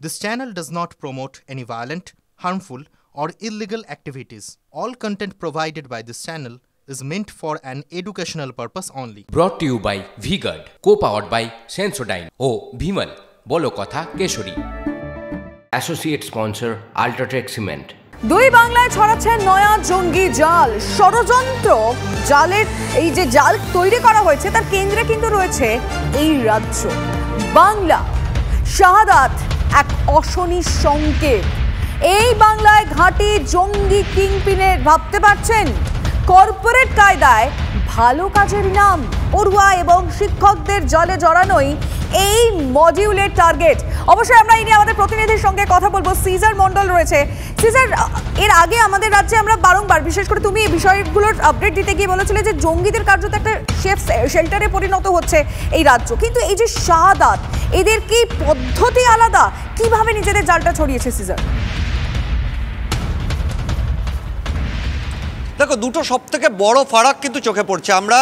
This channel does not promote any violent, harmful, or illegal activities. All content provided by this channel is meant for an educational purpose only. Brought to you by V-Guard, co-powered by Sensodyne O Bhimal, বলো কথা Keshari. Associate sponsor Ultratech Cement। দুই বাংলায় ছড়াচ্ছে নয়া জঙ্গি জাল ষড়যন্ত্র। জালের এই যে জাল তৈরি করা হয়েছে তার কেন্দ্রে কিন্তু রয়েছে এই রাজ্য বাংলা। শাহাদাত এক অশনি সংকেত। এই বাংলায় ঘাঁটি জঙ্গি কিংপিনের ভাবতে পারছেন কর্পোরেট কায়দায় ভালো কাজের নাম পড়ুয়া এবং শিক্ষকদের জালে জড়ানোই এই মডিউলের টার্গেট। অবশ্যই আমরা এই নিয়ে আমাদের প্রতিনিধির সঙ্গে কথা বলবো। সিজার মন্ডল রয়েছে। সিজার, এর আগে আমাদের রাজ্যে আমরা বারংবার, বিশেষ করে তুমি এই বিষয়গুলোর আপডেট দিতে গিয়ে বলেছিলে যে জঙ্গিদের কার্যত একটা সেফ শেল্টারে পরিণত হচ্ছে এই রাজ্য, কিন্তু এই যে শাহাদাত, এদের কি পদ্ধতি আলাদা? কিভাবে নিজেদের জালটা ছড়িয়েছে সিজার? দেখো, দুটো সবথেকে বড় ফারাক কিন্তু চোখে পড়ছে। আমরা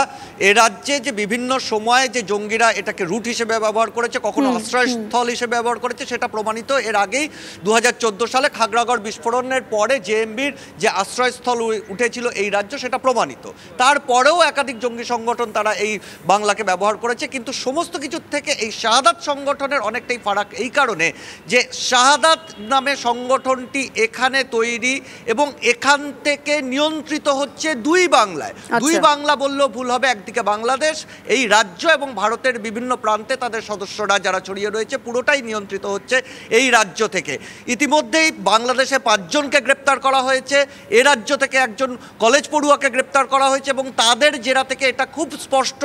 এ রাজ্যে যে বিভিন্ন সময়ে যে জঙ্গিরা এটাকে রুট হিসেবে ব্যবহার করেছে, কখনো আশ্রয়স্থল হিসেবে ব্যবহার করেছে, সেটা প্রমাণিত। এর আগেই 2014 সালে খাগড়াগড় বিস্ফোরণের পরে জেএমবির যে আশ্রয়স্থল উঠেছিল এই রাজ্য, সেটা প্রমাণিত। তারপরেও একাধিক জঙ্গি সংগঠন তারা এই বাংলাকে ব্যবহার করেছে। কিন্তু সমস্ত কিছুর থেকে এই শাহাদাত সংগঠনের অনেকটাই ফারাক এই কারণে যে শাহাদাত নামে সংগঠনটি এখানে তৈরি এবং এখান থেকে নিয়ন্ত্রিত হচ্ছে দুই বাংলায়। দুই বাংলা বললেও ভুল হবে। একদিকে বাংলাদেশ, এই রাজ্য এবং ভারতের বিভিন্ন প্রান্তে তাদের সদস্যরা যারা ছড়িয়ে রয়েছে, পুরোটাই নিয়ন্ত্রিত হচ্ছে এই রাজ্য থেকে। ইতিমধ্যেই বাংলাদেশে 5 জনকে গ্রেপ্তার করা হয়েছে। এ রাজ্য থেকে একজন কলেজ পড়ুয়াকে গ্রেপ্তার করা হয়েছে এবং তাদের জেরা থেকে এটা খুব স্পষ্ট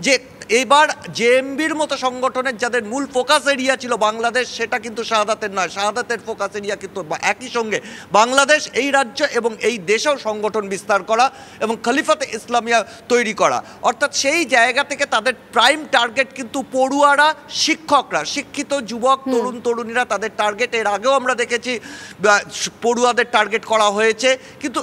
যে এবার জেএমবির মতো সংগঠনের যাদের মূল ফোকাস এরিয়া ছিল বাংলাদেশ, সেটা কিন্তু শাহাদাতের নয়। শাহাদাতের ফোকাস এরিয়া কিন্তু একই সঙ্গে বাংলাদেশ, এই রাজ্য এবং এই দেশেও সংগঠন বিস্তার করা এবং খলিফাতে ইসলামিয়া তৈরি করা। অর্থাৎ সেই জায়গা থেকে তাদের প্রাইম টার্গেট কিন্তু পড়ুয়ারা, শিক্ষকরা, শিক্ষিত যুবক তরুণ তরুণীরা তাদের টার্গেট। এর আগেও আমরা দেখেছি পড়ুয়াদের টার্গেট করা হয়েছে, কিন্তু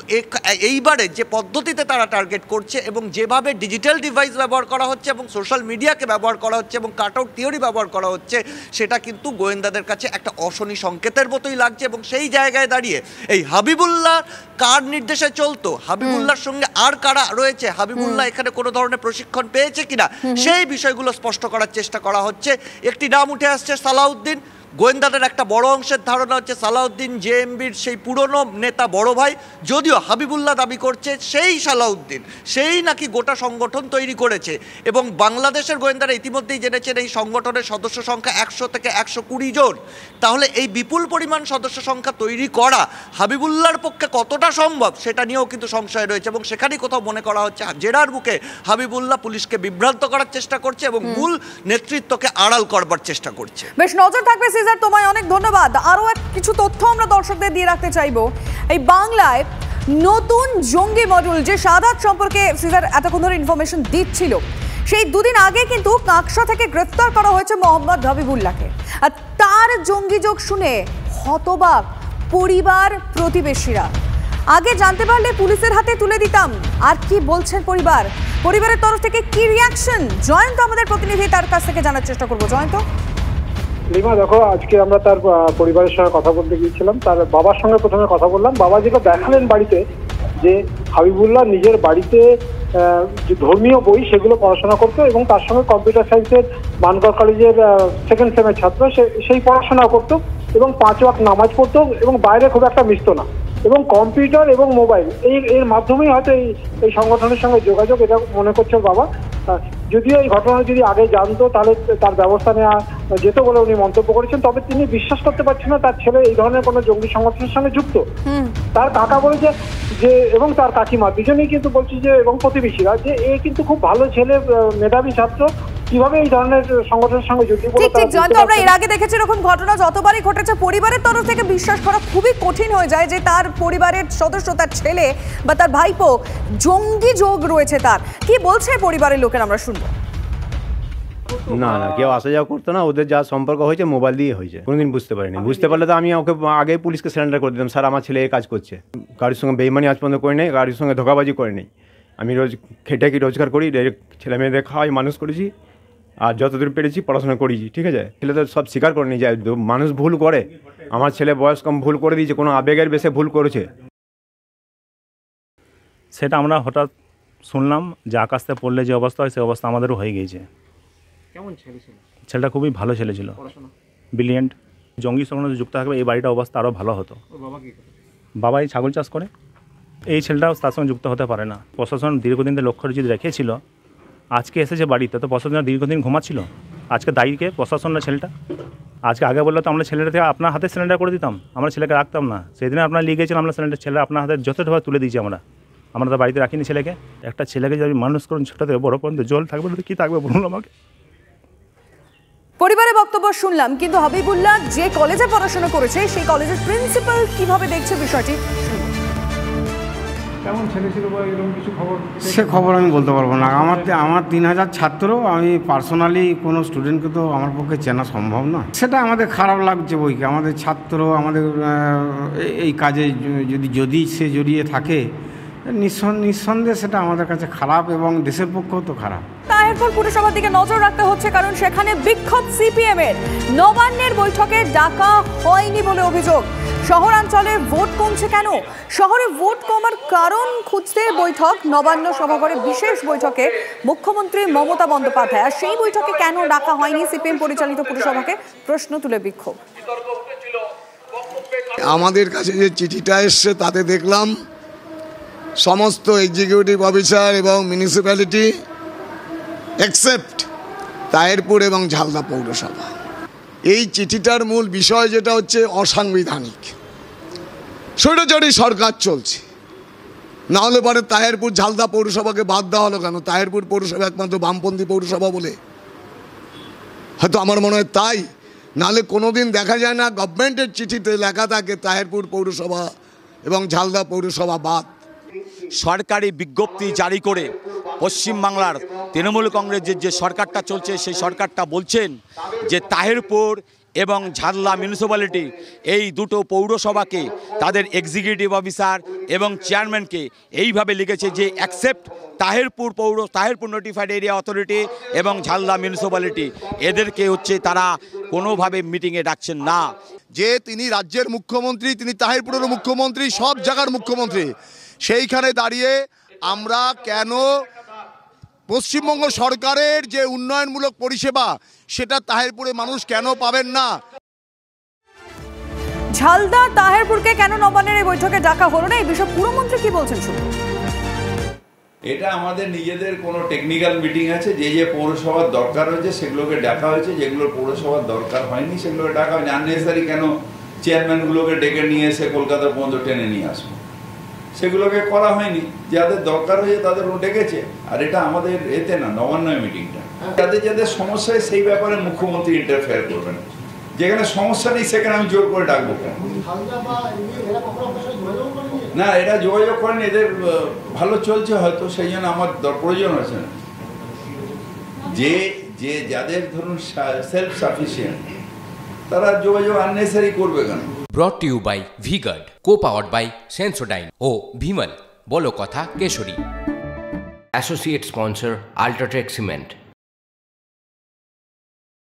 এইবারে যে পদ্ধতিতে তারা টার্গেট করছে এবং যেভাবে ডিজিটাল ডিভাইস ব্যবহার করা হচ্ছে এবং সোশ্যাল মিডিয়াকে ব্যবহার করা হচ্ছে এবং কাট আউট থিওরি ব্যবহার করা হচ্ছে, সেটা কিন্তু গোয়েন্দাদের কাছে একটা অশনি সংকেতের মতোই লাগছে। এবং সেই জায়গায় দাঁড়িয়ে এই হাবিবুল্লাহ কার নির্দেশে চলতো, হাবিবুল্লাহর সঙ্গে আর কারা রয়েছে, হাবিবুল্লাহ এখানে কোনো ধরনের প্রশিক্ষণ পেয়েছে কিনা, সেই বিষয়গুলো স্পষ্ট করার চেষ্টা করা হচ্ছে। একটি নাম উঠে আসছে সালাউদ্দিন। গোয়েন্দাদের একটা বড় অংশের ধারণা হচ্ছে সালাউদ্দিন জেএমবির সেই পুরনো নেতা, বড় ভাই। যদিও হাবিবুল্লাহ দাবি করছে সেই সালাউদ্দিন সেই নাকি গোটা সংগঠন তৈরি করেছে। এবং বাংলাদেশের গোয়েন্দারা ইতিমধ্যেই জেনেছেন এই সংগঠনের সদস্য সংখ্যা 100 থেকে 120 জন। তাহলে এই বিপুল পরিমাণ সদস্য সংখ্যা তৈরি করা হাবিবুল্লাহর পক্ষে কতটা সম্ভব, সেটা নিয়েও কিন্তু সংশয় রয়েছে। এবং সেখানেই কোথাও মনে করা হচ্ছে জেরার বুকে হাবিবুল্লাহ পুলিশকে বিভ্রান্ত করার চেষ্টা করছে এবং মূল নেতৃত্বকে আড়াল করবার চেষ্টা করছে। বেশ নজর থাকবে সিজার, তোমায় অনেক ধন্যবাদ। আরো কিছু তথ্য আমরা দর্শকদের দিয়ে রাখতে চাইবো। এই বাংলায় নতুন জঙ্গি মডেল যে শাহাদাত সম্পর্কে সিজার এতক্ষণ ধরে ইনফরমেশন দিচ্ছিল, সেই দুদিন আগে কিন্তু কাকসা থেকে গ্রেফতার করা হয়েছে মোহাম্মদ হাবিবুল্লাহকে। আর তার জঙ্গি যোগ শুনে হতবাক পরিবার, প্রতিবেশীরা। আগে জানতে পারলে পুলিশের হাতে তুলে দিতাম। আর কি বলছেন পরিবারের তরফ থেকে কি রিয়াকশন? জয়ন্ত আমাদের প্রতিনিধি, তার কাছ থেকে জানার চেষ্টা করবো। জয়ন্ত। লিমা, দেখো, আজকে আমরা তার পরিবারের সঙ্গে কথা বলতে গিয়েছিলাম। তার বাবার সঙ্গে প্রথমে কথা বললাম। বাবা যেটা দেখালেন বাড়িতে, যে হাবিবুল্লাহ নিজের বাড়িতে যে ধর্মীয় বই সেগুলো পড়াশোনা করতো এবং তার সঙ্গে কম্পিউটার সায়েন্সের মানকড় কলেজের 2nd সেমের ছাত্র, সেই পড়াশোনা করতো এবং 5 ওয়াক্ত নামাজ পড়তো এবং বাইরে খুব একটা মিশতো না। এবং কম্পিউটার এবং মোবাইল এর মাধ্যমেই হয়তো এই সংগঠনের সঙ্গে যোগাযোগ, এটা মনে করছে বাবা। যদিও এই ঘটনা যদি আগে জানতো তাহলে তার ব্যবস্থা নেওয়া যেত বলে উনি মন্তব্য করেছেন। তবে তিনি বিশ্বাস করতে পারছেন না তার ছেলে এই ধরনের কোনো জঙ্গি সংগঠনের সঙ্গে যুক্ত। তার কাকা বলেছে যে, এবং তার কাকিমা দুজনেই কিন্তু বলছে যে, এবং প্রতিবেশীরা, যে এ কিন্তু খুব ভালো ছেলে, মেধাবী ছাত্র, কিভাবে এই ধরনের সংগঠনের সঙ্গে যুক্ত। ঠিক জয়ন্ত, আমরা এর আগে দেখেছি এরকম ঘটনা যতবারই ঘটেছে, পরিবারের তরফ থেকে বিশ্বাস করা খুবই কঠিন হয়ে যায় যে তার পরিবারের সদস্য, তার ছেলে বা তার ভাইপো জঙ্গি যোগ রয়েছে তার। কি বলছে পরিবারের লোকের, আমরা শুনবো। না না, কেউ আসা যাওয়া করতো না। ওদের যা সম্পর্ক হয়েছে মোবাইল দিয়ে হয়েছে। কোনোদিন বুঝতে পারিনি। বুঝতে পারলে তো আমি ওকে আগে পুলিশকে সারেন্ডার করে দিতাম। স্যার, আমার ছেলে এই কাজ করছে। কারোর সঙ্গে বেইমানি আজ পর্যন্ত করে নেই, কারোর সঙ্গে ধোকাবাজি করে নেই। আমি রোজ খেটে কি রোজগার করি, ছেলে মেয়েদের খাওয়াই, মানুষ করেছি। আর যতদূর পেরেছি পড়াশোনা করেছি, ঠিক আছে। ছেলে তো সব স্বীকার করে নিয়ে যায়, মানুষ ভুল করে, আমার ছেলে বয়স কম ভুল করে দিয়েছে, কোনো আবেগের বেশে ভুল করেছে। সেটা আমরা হঠাৎ শুনলাম যে আকাশ থেকে পড়লে যে অবস্থা হয় সেই অবস্থা আমাদেরও হয়ে গিয়েছে। কেমন ছেলে ছিল? ছেলেটা খুবই ভালো ছেলে ছিল, ব্রিলিয়েন্ট। জঙ্গির সঙ্গে যুক্ত থাকবে এই বাড়িটা অবস্থা আরও ভালো হতো। বাবা কি করে? বাবাই ছাগল চাষ করে। এই ছেলেটাও তার সঙ্গে যুক্ত হতে পারে না। প্রশাসন দীর্ঘদিন ধরে লক্ষ্য যদি রেখেছিল, আজকে এসেছে বাড়িতে, তো প্রশাসন দীর্ঘদিন ঘুমাচ্ছিল। আজকে দায়ীকে প্রশাসন না ছেলেটা। আজকে আগে বললো তো আমরা ছেলেটা থেকে আপনার হাতে সিলিন্ডার করে দিতাম, আমরা ছেলেকে রাখতাম না। সেদিনে আপনার লিয়ে গেছিলাম, আমরা সিলিন্ডার ছেলে আপনার হাতে যথেষ্টভাবে তুলে দিয়েছি। আমরা তো বাড়িতে রাখিনি ছেলেকে। একটা ছেলেকে যদি মানুষ করুন ছোটো থেকে বড় পর্যন্ত, জল থাকবে না তো কী থাকবে বলুন আমাকে। পরিবারের বক্তব্য শুনলাম, কিন্তু হাবিবুল্লাহ যে কলেজে পড়াশোনা করেছে সেই কলেজের প্রিন্সিপাল কিভাবে দেখছে বিষয়টি, কেমন ছেলে ছিল বা এরকম কিছু খবর? সে খবর আমি বলতে পারবো না। আমার 3000 ছাত্র, আমি পার্সোনালি কোনো স্টুডেন্টকে তো আমার পক্ষে চেনা সম্ভব না। সেটা আমাদের খারাপ লাগছে বইকে। আমাদের ছাত্র আমাদের এই কাজে যদি সে জড়িয়ে থাকে, নিঃসন্দেহে সেটা আমাদের কাছে খারাপ এবং দেশের পক্ষেও তো খারাপ। তাহেরপুর পুরসভার দিকে নজর রাখতে হচ্ছে, কারণ সেখানে বিক্ষোভ সিপিএম এর। নবান্নের বৈঠকে ডাকা হয়নি বলে অভিযোগ। শহরাঞ্চলে ভোট কমছে কেন? শহরে ভোট কমার কারণ খুঁজতে বৈঠক নবান্ন সভাঘরে বিশেষ বৈঠকে মুখ্যমন্ত্রী মমতা বন্দ্যোপাধ্যায়। আর সেই বৈঠকে কেন ডাকা হয়নি সিপিএম পরিচালিত পুরসভাকে, প্রশ্ন তুলে বিক্ষোভ। আমাদের কাছে যে চিঠিটা এসছে তাতে দেখলাম সমস্ত এক্সিকিউটিভ অফিসার এবং মিউনিসিপ্যালিটি এক্সেপ্ট তাহেরপুর এবং ঝালদা পৌরসভা। এই চিঠিটার মূল বিষয় যেটা হচ্ছে অসাংবিধানিক, স্বৈরাচারী সরকার চলছে। না হলে পরে তাহেরপুর ঝালদা পৌরসভাকে বাদ দেওয়া হলো কেন? তাহেরপুর পৌরসভা একমাত্র বামপন্থী পৌরসভা বলে, হয়তো আমার মনে হয় তাই। নাহলে কোনোদিন দেখা যায় না গভর্নমেন্টের চিঠিতে লেখা থাকে তাহেরপুর পৌরসভা এবং ঝালদা পৌরসভা বাদ। সরকারি বিজ্ঞপ্তি জারি করে পশ্চিমবাংলার তৃণমূল কংগ্রেসের যে সরকারটা চলছে সেই সরকারটা বলছেন যে তাহেরপুর এবং ঝালদা মিউনিসিপ্যালিটি এই দুটো পৌরসভাকে তাদের এক্সিকিউটিভ অফিসার এবং চেয়ারম্যানকে এইভাবে লিখেছে যে accept Taherpur notified area authority এবং ঝালদা মিউনিসিপ্যালিটি, এদেরকে হচ্ছে তারা কোনোভাবে মিটিংয়ে ডাকছেন না। যে তিনি রাজ্যের মুখ্যমন্ত্রী, তিনি তাহেরপুরের মুখ্যমন্ত্রী, সব জায়গার মুখ্যমন্ত্রী, সেইখানে দাঁড়িয়ে আমরা কেন পশ্চিমবঙ্গ সরকারের যে উন্নয়নমূলক পরিষেবা সেটা তাহেরপুরে মানুষ কেন পাবেন না? ঝালদা তাহেরপুরকে কেন নবান্নের এই বৈঠকে ডাকা হলো না, এই বিষয়ে পুরমন্ত্রী কি বলছেন শুনুন। এটা আমাদের নিজেদের কোনো টেকনিক্যাল মিটিং আছে, যে যে পৌরসভার দরকার হয়েছে সেগুলোকে ডাকা হয়েছে, যেগুলো পৌরসভার দরকার হয়নি সেগুলোকে ডাকা হয়নি। আননেসারি কেন চেয়ারম্যানগুলোকে ডেকে নিয়ে এসে কলকাতা পর্যন্ত টেনে নিয়ে আসবো, সেগুলোকে করা হয়নি। যাদের দরকার হয়েছে তাদের ডেকেছে। আর এটা আমাদের এতে না, নবান্নয় মিটিংটা। যাদের যাদের সমস্যা হয় সেই ব্যাপারে মুখ্যমন্ত্রী ইন্টারফেয়ার করবেন। যেখানে সমস্যা নেই সেখানে আমি জোর করে ডাকবো কেন? না, এরা যোগাযোগ করেন, এদের ভালো চলছে হয়তো, সেই জন্য আমার প্রয়োজন আছে না। যে যাদের ধরুন সেলফ সাফিসিয়েন্ট তারা যোগাযোগ আননেসারি করবে কেন? Brought to you by V-Guard, co-powered by Sensodyne ও ভিমল, বলো কথা কেশরী। Associate sponsor UltraTech cement.